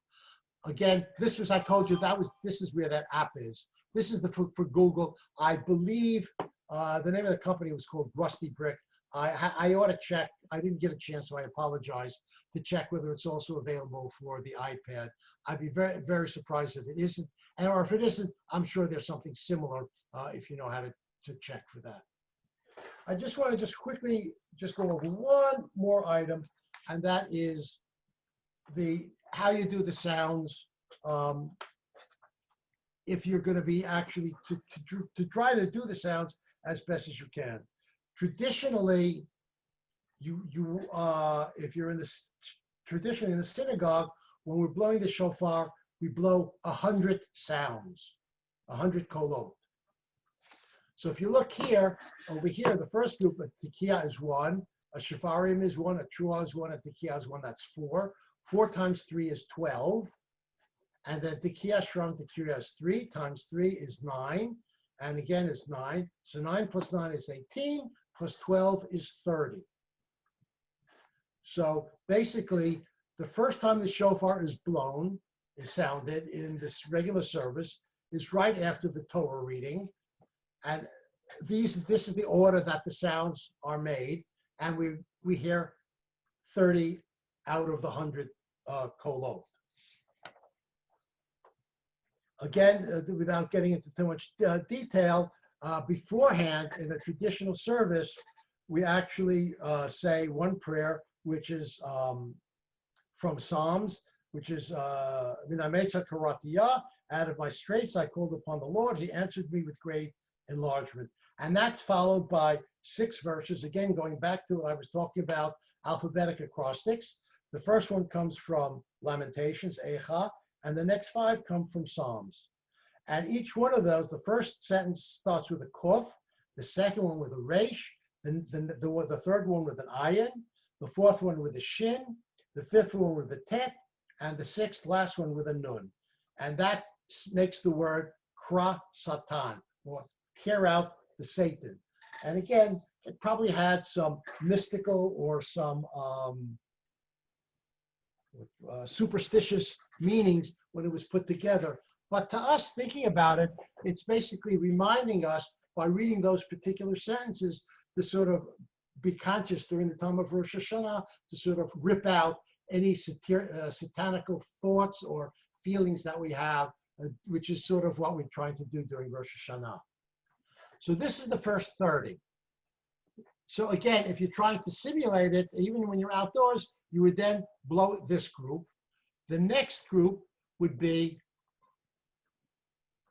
Again, I told you, this is where that app is. This is for Google. I believe the name of the company was called Rusty Brick. I ought to check. I didn't get a chance, so I apologize, to check whether it's also available for the iPad. I'd be very, very surprised if it isn't. Or if it isn't, I'm sure there's something similar if you know how to check for that. I just want to quickly go over one more item, and that is how you do the sounds. If you're going to be actually to try to do the sounds as best as you can. Traditionally, if you're in the traditionally in the synagogue, when we're blowing the shofar, we blow 100 sounds, 100 kolot. So if you look here, over here, the first group, a tekiah is 1, a shofarim is 1, a truah is 1, a tekiah is 1, that's 4. 4 times 3 is 12. And then tekiah shram tekiah is 3 times 3 is 9. And again, it's 9. So 9 plus 9 is 18, plus 12 is 30. So basically, the first time the shofar is blown, is sounded in this regular service, is right after the Torah reading. And this is the order that the sounds are made. And we hear 30 out of the 100 kolot. Again, without getting into too much detail, beforehand in a traditional service, we actually say one prayer, which is from Psalms, which is Minamesa Karatiyah, out of my straits I called upon the Lord, he answered me with great enlargement. And that's followed by 6 verses, again, going back to what I was talking about, alphabetic acrostics. The first one comes from Lamentations, Eicha, and the next 5 come from Psalms. And each one of those, the first sentence starts with a kuf, the second one with a resh, the third one with an ayin, the fourth one with a shin, the fifth one with a tet, and the sixth, last one with a nun. And that makes the word kra satan, or tear out the Satan. And again, it probably had some mystical or some superstitious meanings when it was put together. But to us, thinking about it, it's basically reminding us by reading those particular sentences to sort of be conscious during the time of Rosh Hashanah, to sort of rip out any satanical thoughts or feelings that we have, which is sort of what we're trying to do during Rosh Hashanah. So this is the first 30. So again, if you're trying to simulate it, even when you're outdoors, you would then blow this group. The next group would be,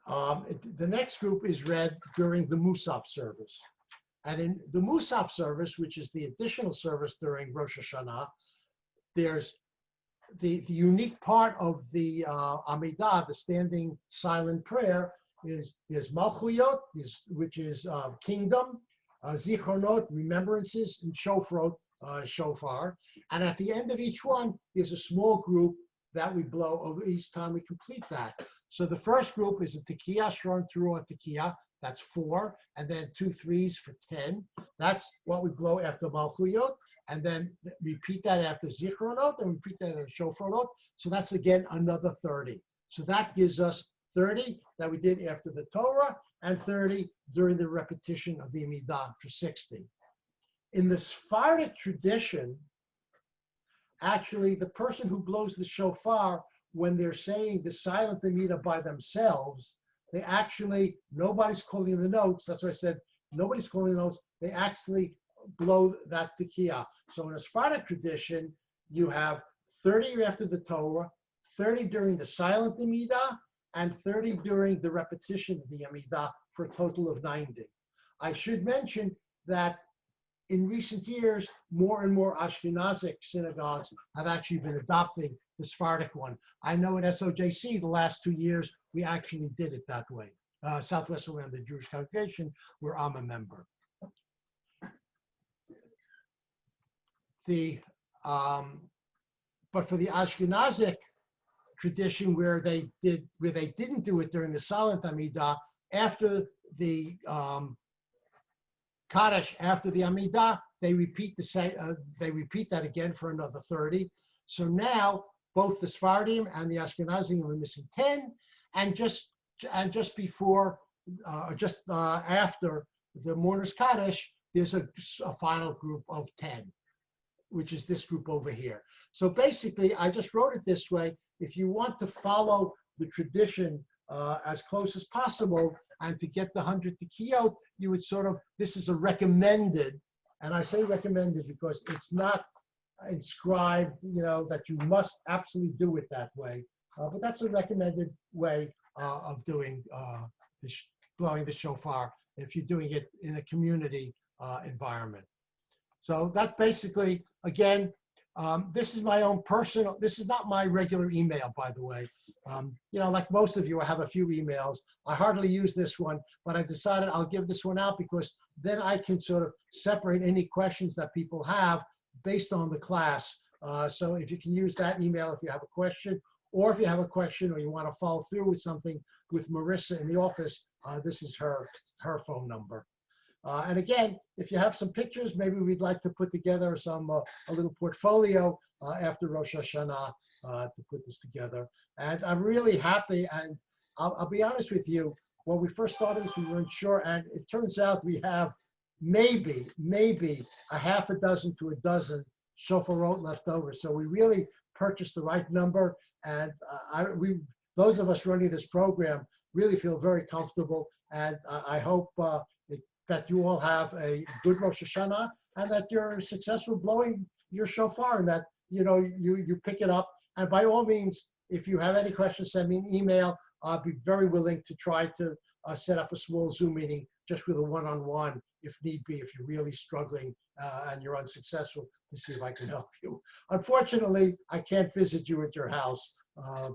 the next group is read during the Musaf service. And in the Musaf service, which is the additional service during Rosh Hashanah, there's the unique part of the Amidah, the standing silent prayer, is Malchuyot, which is kingdom, Zichronot, remembrances, and Shofarot, shofar. And at the end of each one, there's a small group that we blow over each time we complete that. So the first group is a tekiah, shron through a tekiah, that's 4, and then 2 3s for 10. That's what we blow after Malchuyot, and then repeat that after Zichronot, and repeat that after Shofarot. So that's again another 30. So that gives us 30 that we did after the Torah, and 30 during the repetition of the Amidah for 60. In the Sephardic tradition, actually, the person who blows the shofar, when they're saying the silent Amidah by themselves, they actually, nobody's calling the notes. That's why I said nobody's calling the notes. They actually blow that tekiah. So in a Sephardic tradition, you have 30 after the Torah, 30 during the silent Amidah, and 30 during the repetition of the Amidah, for a total of 90. I should mention that in recent years, more and more Ashkenazic synagogues have actually been adopting the Sephardic one. I know at SOJC, the last 2 years, we actually did it that way. Southwest Orlando Jewish Congregation, where I'm a member. But for the Ashkenazic tradition, where they didn't do it during the silent Amidah, after the Kaddish, after the Amidah, they repeat that again for another 30. So now both the Sephardim and the Ashkenazim are missing 10, and just before, after the Mourner's Kaddish, there's a final group of 10, which is this group over here. So basically, I just wrote it this way. If you want to follow the tradition as close as possible and to get the 100 tekiyot, you would sort of, this is a recommended, and I say recommended because it's not inscribed, that you must absolutely do it that way. But that's a recommended way of doing blowing the shofar if you're doing it in a community environment. So that basically, again, This is my own personal, this is not my regular email, by the way. Like most of you, I have a few emails. I hardly use this one, but I decided I'll give this one out because then I can sort of separate any questions that people have based on the class. So if you can use that email if you have a question, or if you have a question or you want to follow through with something with Marissa in the office, this is her phone number. And again, if you have some pictures, maybe we'd like to put together a little portfolio after Rosh Hashanah to put this together. And I'm really happy. And I'll be honest with you, when we first started this, we weren't sure. And it turns out we have maybe a half a dozen to a dozen shofarot left over. So we really purchased the right number. And those of us running this program really feel very comfortable. And I hope that you all have a good Rosh Hashanah and that you're successful blowing your shofar and that, you pick it up. And by all means, if you have any questions, send me an email. I'll be very willing to try to set up a small Zoom meeting just with a one-on-one if need be, if you're really struggling and you're unsuccessful, to see if I can help you. Unfortunately, I can't visit you at your house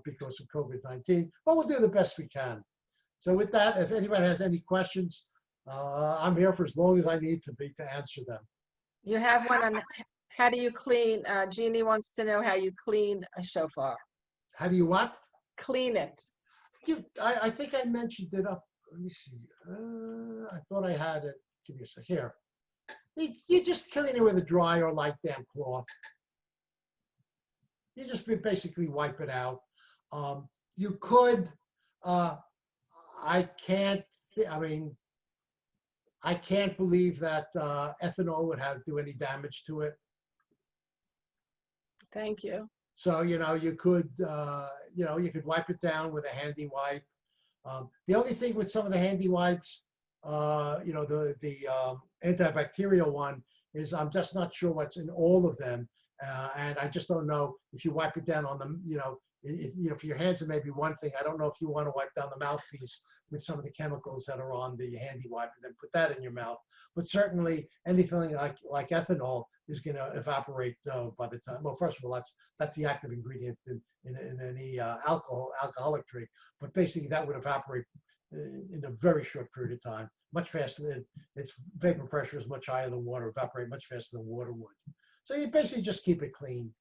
because of COVID-19, but we'll do the best we can. So with that, if anybody has any questions, I'm here for as long as I need to be to answer them. You have one on how do you clean, Jeannie wants to know how you clean a shofar. How do you what? Clean it. I think I mentioned it up. Let me see. I thought I had it. Give me a sec. Here. You just clean it with a dry or light damp cloth. You just basically wipe it out. You could, I can't believe that ethanol would do any damage to it. Thank you. So, you could wipe it down with a handy wipe. The only thing with some of the handy wipes, the antibacterial one is I'm just not sure what's in all of them. And I just don't know if you wipe it down on them, for your hands it may be one thing. I don't know if you want to wipe down the mouthpiece with some of the chemicals that are on the handy wipe and then put that in your mouth. But certainly anything like ethanol is going to evaporate by the time. Well, first of all, that's the active ingredient in any alcoholic drink. But basically, that would evaporate in a very short period of time, much faster than its vapor pressure is much higher than water, evaporate much faster than water would. So you basically just keep it clean.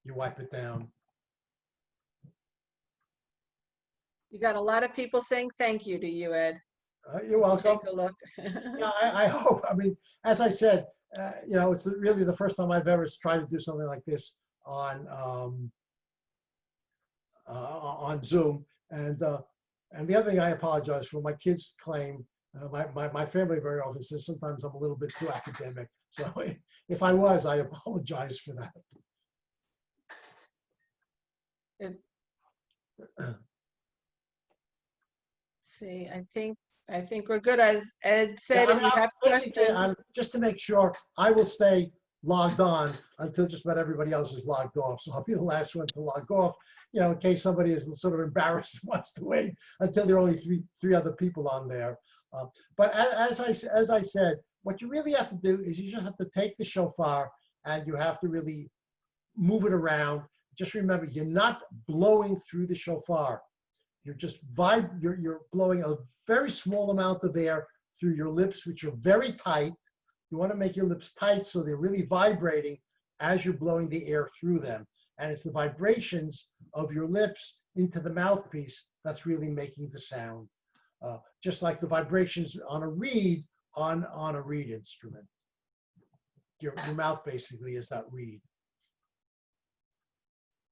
You wipe it down. You got a lot of people saying thank you to you, Ed. You're welcome. Take a look. Yeah, I hope. As I said, it's really the first time I've ever tried to do something like this on Zoom. And the other thing I apologize for, my kids claim, my family very often says sometimes I'm a little bit too academic. So if I was, I apologize for that. See, I think we're good. As Ed said, if you have questions. Just to make sure, I will stay logged on until just about everybody else is logged off. So I'll be the last one to log off, in case somebody is sort of embarrassed and wants to wait until there are only three other people on there. But as I said, what you really have to do is you just have to take the shofar and you have to really move it around. Just remember, you're not blowing through the shofar. You're just you're blowing a very small amount of air through your lips, which are very tight. You want to make your lips tight so they're really vibrating as you're blowing the air through them. And it's the vibrations of your lips into the mouthpiece that's really making the sound. Just like the vibrations on a reed on a reed instrument. Your mouth basically is that reed.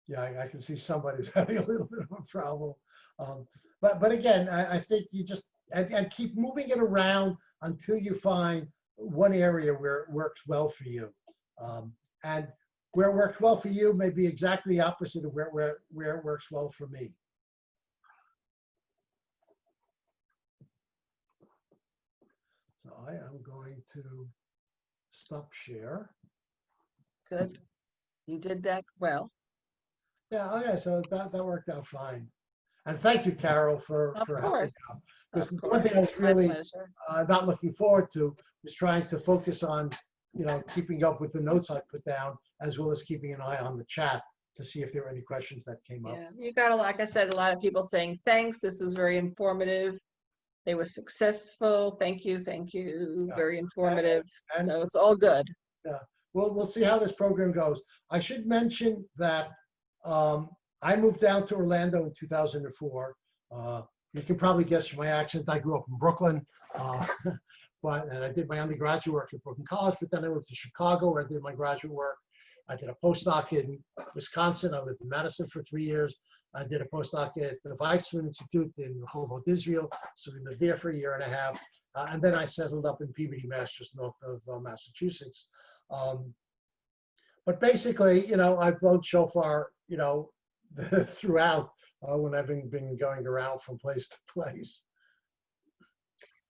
Yeah, I can see somebody's having a little bit of a problem. But again, I think you just, and keep moving it around until you find one area where it works well for you. And where it works well for you may be exactly the opposite of where it works well for me. So I am going to stop share. Good. You did that well. Yeah, okay, so that worked out fine. And thank you, Carol, for Of helping course. out. Because the one thing I was really not looking forward to was trying to focus on, keeping up with the notes I put down as well as keeping an eye on the chat to see if there were any questions that came up. Yeah, you got like I said, a lot of people saying thanks. This was very informative. They were successful. Thank you, Yeah. very informative. And- So it's all good. We'll see how this program goes. I should mention that I moved down to Orlando in 2004. You can probably guess from my accent, I grew up in Brooklyn, and I did my undergraduate work at Brooklyn College, but then I moved to Chicago where I did my graduate work. I did a postdoc in Wisconsin. I lived in Madison for 3 years. I did a postdoc at the Weizmann Institute in Rehovot, Israel. So we lived there for a year and a half. And then I settled up in Peabody, Mass, just north of Massachusetts. But basically, I've blown shofar, throughout when I've been going around from place to place.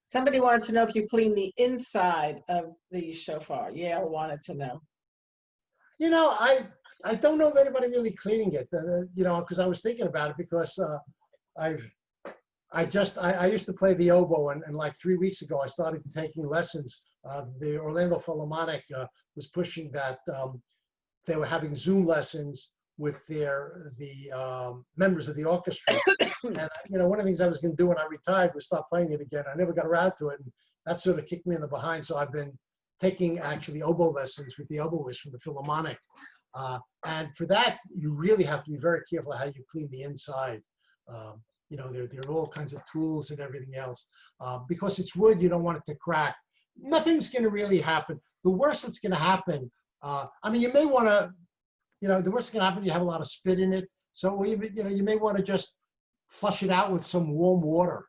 Somebody wanted to know if you clean the inside of the shofar. Yale wanted to know. I don't know of anybody really cleaning it, because I was thinking about it because I used to play the oboe and like 3 weeks ago, I started taking lessons. The Orlando Philharmonic was pushing that they were having Zoom lessons with the members of the orchestra. And, one of the things I was going to do when I retired was start playing it again. I never got around to it. And that sort of kicked me in the behind. So I've been taking actually oboe lessons with the oboist from the Philharmonic. And for that, you really have to be very careful how you clean the inside. There are all kinds of tools and everything else. Because it's wood, you don't want it to crack. Nothing's going to really happen. The worst that's going to happen, you may want to, the worst that's going to happen, you have a lot of spit in it. So, you may want to just flush it out with some warm water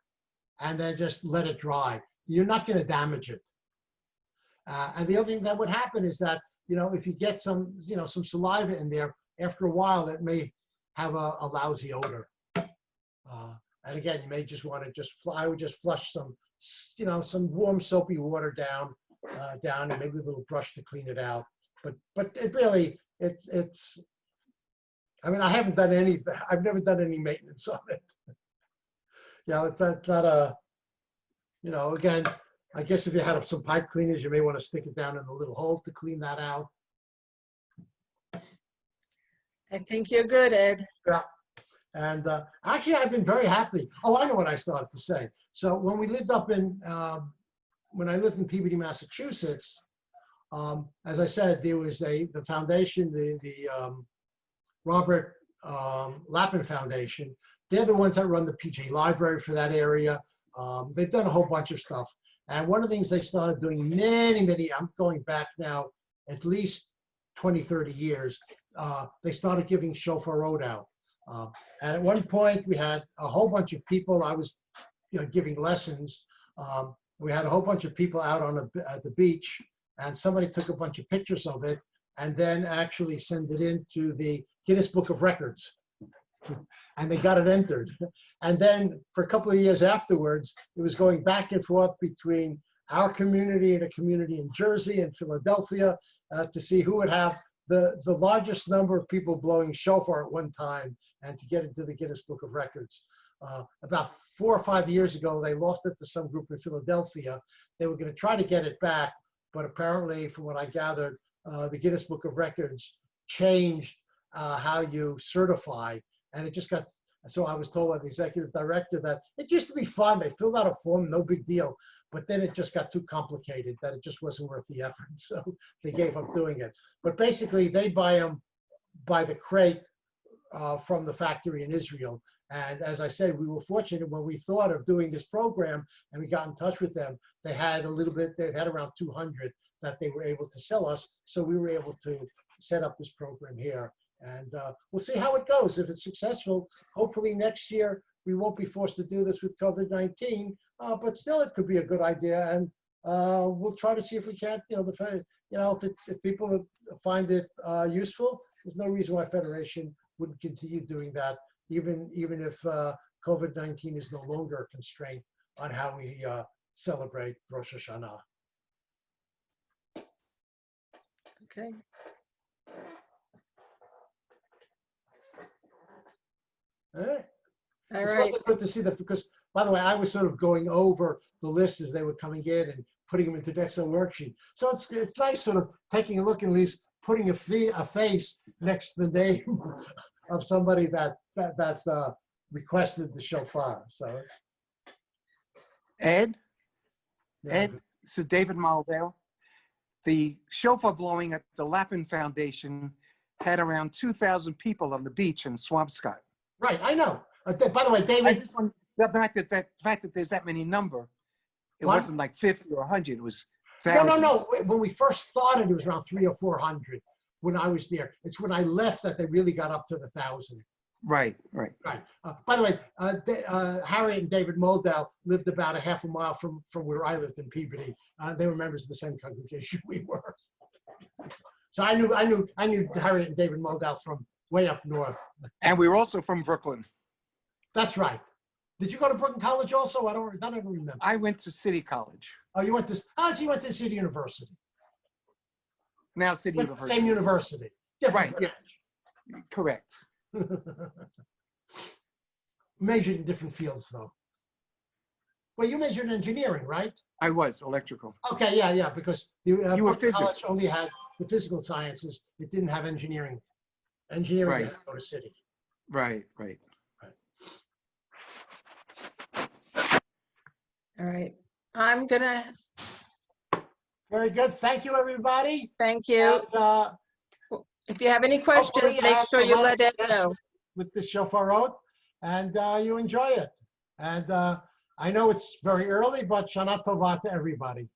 and then just let it dry. You're not going to damage it. And the other thing that would happen is that, if you get some saliva in there, after a while, it may have a lousy odor. And again, you may just want to I would just flush some warm soapy water down and maybe a little brush to clean it out. But it really, it's, I haven't done I've never done any maintenance on it. It's not a, again, I guess if you had some pipe cleaners, you may want to stick it down in the little hole to clean that out. I think you're good, Ed. Yeah. And actually, I've been very happy. Oh, I know what I started to say. So when we lived when I lived in Peabody, Massachusetts, as I said, there was the foundation, the Robert Lappin Foundation. They're the ones that run the PJ Library for that area. They've done a whole bunch of stuff. And one of the things they started doing many, I'm going back now at least 20, 30 years, they started giving Shofar Road out. And at one point we had a whole bunch of people, I was giving lessons. We had a whole bunch of people out at the beach, and somebody took a bunch of pictures of it and then actually sent it into the Guinness Book of Records. And they got it entered. And then for a couple of years afterwards, it was going back and forth between our community and a community in Jersey and Philadelphia to see who would have the largest number of people blowing shofar at one time and to get into the Guinness Book of Records. About 4 or 5 years ago, they lost it to some group in Philadelphia. They were going to try to get it back, but apparently, from what I gathered, the Guinness Book of Records changed how you certify. And it just got, so I was told by the executive director that it used to be fun. They filled out a form, no big deal. But then it just got too complicated that it just wasn't worth the effort. So they gave up doing it. But basically, they buy them by the crate from the factory in Israel. And as I said, we were fortunate when we thought of doing this program and we got in touch with them. They had they had around 200 that they were able to sell us. So we were able to set up this program here. And we'll see how it goes. If it's successful, hopefully next year we won't be forced to do this with COVID-19. But still, it could be a good idea, and we'll try to see if we can't. If people find it useful, there's no reason why Federation wouldn't continue doing that, even if COVID-19 is no longer a constraint on how we celebrate Rosh Hashanah. Okay. All right. All It's right. also good to see that because, by the way, I was sort of going over the list as they were coming in and putting them into the Excel worksheet. So it's nice sort of taking a look and at least putting a face next to the name of somebody that requested the shofar. So it's, Ed, yeah. Ed, this is David Moldale. The shofar blowing at the Lapin Foundation had around 2,000 people on the beach in Swampscott. Right, I know. By the way, I David, just want the fact that there's that many number, it What? wasn't like 50 or 100, it was no. thousands. When we first started, it was around 300 or 400 when I was there. It's when I left that they really got up to the 1,000. Right. Right. By the way, Harriet and David Moldell lived about a half a mile from where I lived in Peabody. They were members of the same congregation we were. So I knew Harriet and David Moldell from way up north. And we were also from Brooklyn. That's right. Did you go to Brooklyn College also? I don't remember. I went to City College, Oh, you went to City University. now City Went to the Same University. university. Different Right, yes, correct. Majored in different fields, though. Well, you majored in engineering, right? I was electrical. Okay, yeah, because You were Brooklyn physics. College only had the physical sciences. It didn't have engineering. Engineering Right. had to go to City. Right. All right. I'm gonna, Very good. Thank you, everybody. thank you. And, If you have any questions, hopefully make have sure a you lot of let Ed success know. with the Shofar Road, and you enjoy it. And I know it's very early, but Shana Tova to everybody.